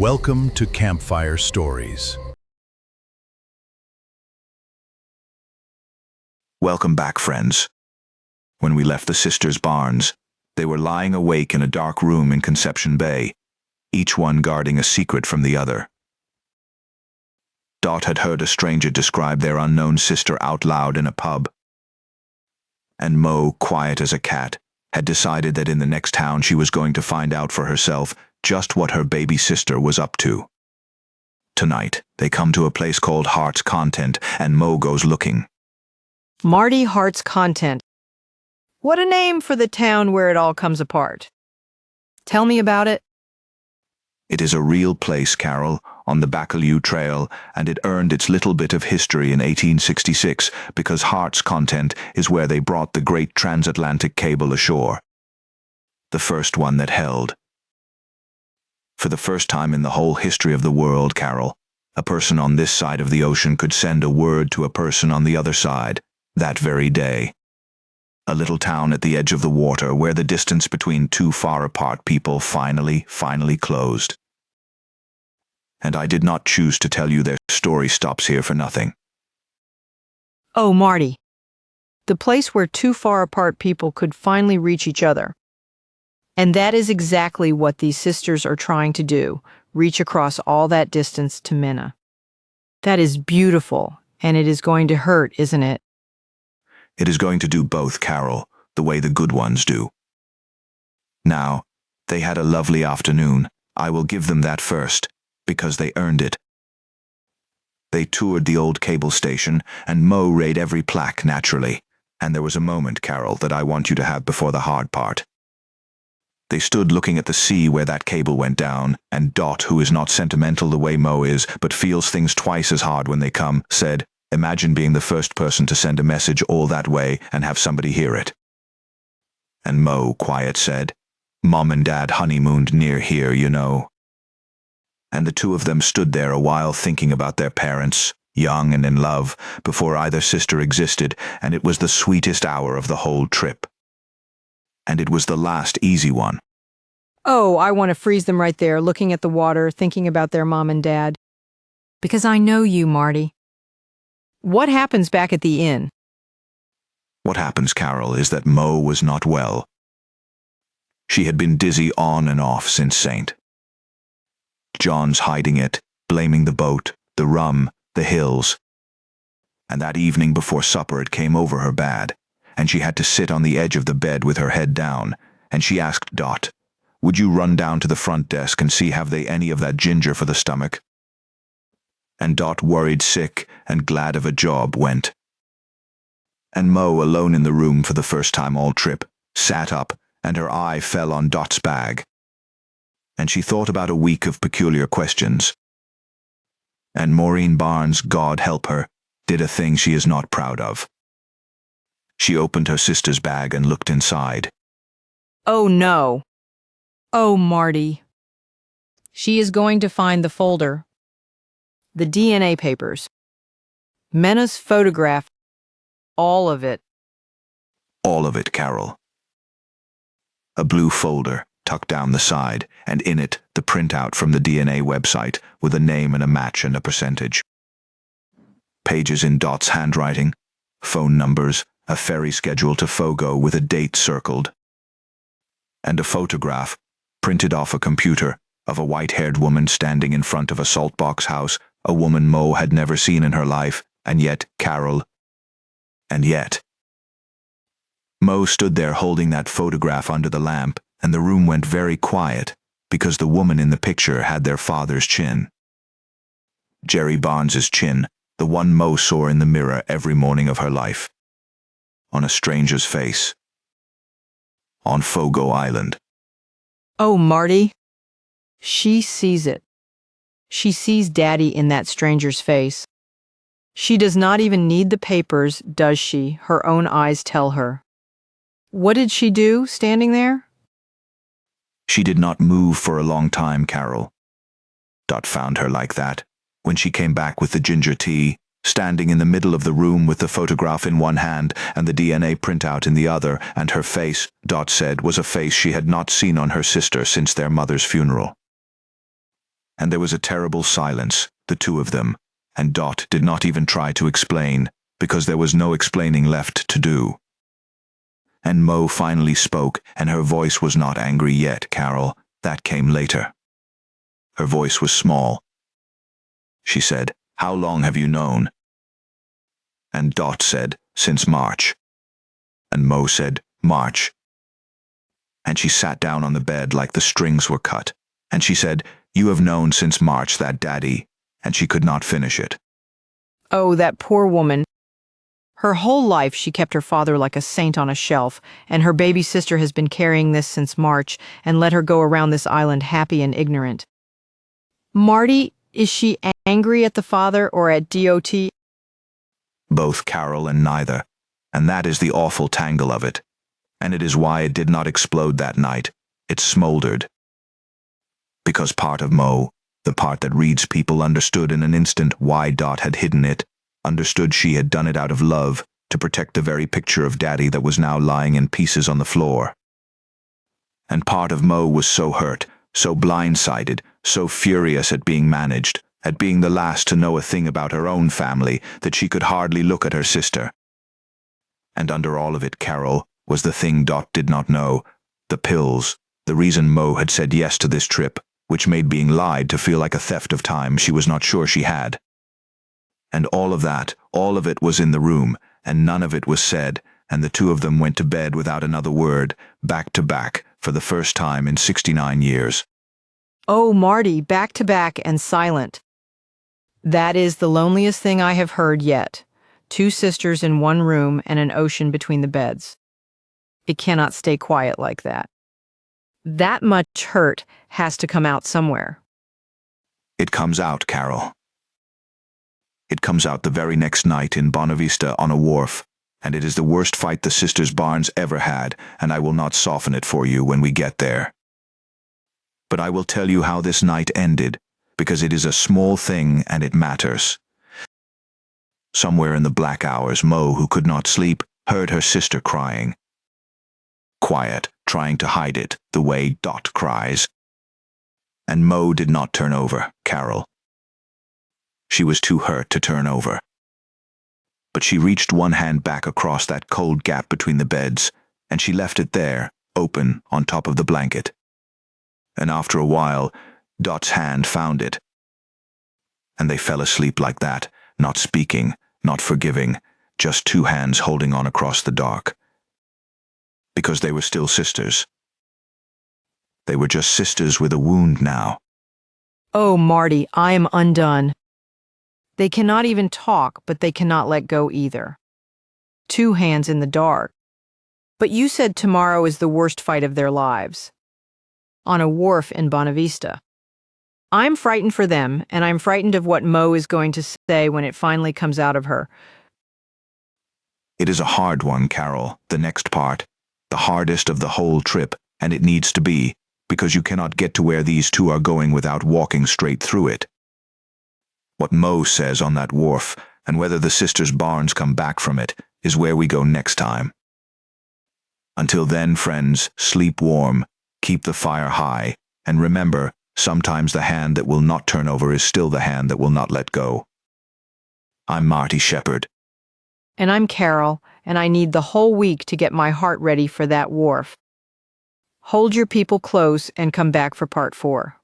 Welcome to Campfire Stories. Welcome back, friends. When we left the sisters' barns, they were lying awake in a dark room in Conception Bay, each one guarding a secret from the other. Dott had heard a stranger describe their unknown sister out loud in a pub. And Mo, quiet as a cat, had decided that in the next town she was going to find out for herself just what her baby sister was up to. Tonight, they come to a place called Heart's Content, and Mo goes looking. Marty Heart's Content. What a name for the town where it all comes apart. Tell me about it. It is a real place, Carol, on the Baccalieu Trail, and it earned its little bit of history in 1866 because Heart's Content is where they brought the great transatlantic cable ashore. The first one that held. For the first time in the whole history of the world, Carol, a person on this side of the ocean could send a word to a person on the other side, that very day. A little town at the edge of the water where the distance between two far apart people finally closed. And I did not choose to tell you their story stops here for nothing. Oh, Marty. The place where two far apart people could finally reach each other. And that is exactly what these sisters are trying to do, reach across all that distance to Minna. That is beautiful, and it is going to hurt, isn't it? It is going to do both, Carol, the way the good ones do. Now, they had a lovely afternoon. I will give them that first, because they earned it. They toured the old cable station, and Mo read every plaque naturally, and there was a moment, Carol, that I want you to have before the hard part. They stood looking at the sea where that cable went down, and Dott, who is not sentimental the way Mo is, but feels things twice as hard when they come, said, "Imagine being the first person to send a message all that way and have somebody hear it." And Mo, quiet, said, "Mom and Dad honeymooned near here, you know." And the two of them stood there a while thinking about their parents, young and in love, before either sister existed, and it was the sweetest hour of the whole trip. And it was the last easy one. Oh, I want to freeze them right there, looking at the water, thinking about their mom and dad. Because I know you, Marty. What happens back at the inn? What happens, Carol, is that Mo was not well. She had been dizzy on and off since St. John's, hiding it, blaming the boat, the rum, the hills. And that evening before supper it came over her bad, and she had to sit on the edge of the bed with her head down, and she asked Dott, "Would you run down to the front desk and see have they any of that ginger for the stomach?" And Dott, worried sick and glad of a job, went. And Mo, alone in the room for the first time all trip, sat up, and her eye fell on Dott's bag. And she thought about a week of peculiar questions. And Maureen Barnes, God help her, did a thing she is not proud of. She opened her sister's bag and looked inside. Oh, no. Oh, Marty. She is going to find the folder. The DNA papers. Minna's photograph. All of it. All of it, Carol. A blue folder tucked down the side, and in it the printout from the DNA website with a name and a match and a percentage. Pages in Dott's handwriting, phone numbers, a ferry schedule to Fogo with a date circled. And a photograph, printed off a computer, of a white-haired woman standing in front of a saltbox house, a woman Mo had never seen in her life, and yet, Carol. And yet. Mo stood there holding that photograph under the lamp, and the room went very quiet, because the woman in the picture had their father's chin. Jerry Barnes's chin, the one Mo saw in the mirror every morning of her life. On a stranger's face. On Fogo Island. Oh, Marty. She sees it. She sees Daddy in that stranger's face. She does not even need the papers, does she? Her own eyes tell her. What did she do, standing there? She did not move for a long time, Carol. Dott found her like that, when she came back with the ginger tea, standing in the middle of the room with the photograph in one hand and the DNA printout in the other, and her face, Dott said, was a face she had not seen on her sister since their mother's funeral. And there was a terrible silence, the two of them, and Dott did not even try to explain, because there was no explaining left to do. And Mo finally spoke, and her voice was not angry yet, Carol. That came later. Her voice was small. She said, "How long have you known?" And Dott said, "Since March." And Mo said, "March." And she sat down on the bed like the strings were cut. And she said, "You have known since March that Daddy," and she could not finish it. Oh, that poor woman. Her whole life she kept her father like a saint on a shelf, and her baby sister has been carrying this since March and let her go around this island happy and ignorant. Marty, is she angry at the father or at Dott? Both, Carol, and neither. And that is the awful tangle of it. And it is why it did not explode that night. It smoldered. Because part of Mo, the part that reads people, understood in an instant why Dott had hidden it, understood she had done it out of love, to protect the very picture of Daddy that was now lying in pieces on the floor. And part of Mo was so hurt, so blindsided, so furious at being managed, at being the last to know a thing about her own family, that she could hardly look at her sister. And under all of it, Carol, was the thing Dott did not know, the pills, the reason Mo had said yes to this trip, which made being lied to feel like a theft of time she was not sure she had. And all of that, all of it was in the room, and none of it was said, and the two of them went to bed without another word, back to back, for the first time in 69 years. Oh, Marty, back to back and silent. That is the loneliest thing I have heard yet. Two sisters in one room and an ocean between the beds. It cannot stay quiet like that. That much hurt has to come out somewhere. It comes out, Carol. It comes out the very next night in Bonavista on a wharf, and it is the worst fight the sisters Barnes ever had, and I will not soften it for you when we get there. But I will tell you how this night ended, because it is a small thing and it matters. Somewhere in the black hours, Mo, who could not sleep, heard her sister crying. Quiet, trying to hide it, the way Dott cries. And Mo did not turn over, Carol. She was too hurt to turn over. But she reached one hand back across that cold gap between the beds, and she left it there, open, on top of the blanket. And after a while, Dott's hand found it. And they fell asleep like that, not speaking, not forgiving, just two hands holding on across the dark. Because they were still sisters. They were just sisters with a wound now. Oh, Marty, I am undone. They cannot even talk, but they cannot let go either. Two hands in the dark. But you said tomorrow is the worst fight of their lives. On a wharf in Bonavista. I'm frightened for them, and I'm frightened of what Mo is going to say when it finally comes out of her. It is a hard one, Carol, the next part. The hardest of the whole trip, and it needs to be, because you cannot get to where these two are going without walking straight through it. What Mo says on that wharf, and whether the sisters Barnes come back from it, is where we go next time. Until then, friends, sleep warm, keep the fire high, and remember, sometimes the hand that will not turn over is still the hand that will not let go. I'm Marty Shepherd. And I'm Carol, and I need the whole week to get my heart ready for that wharf. Hold your people close and come back for part 4.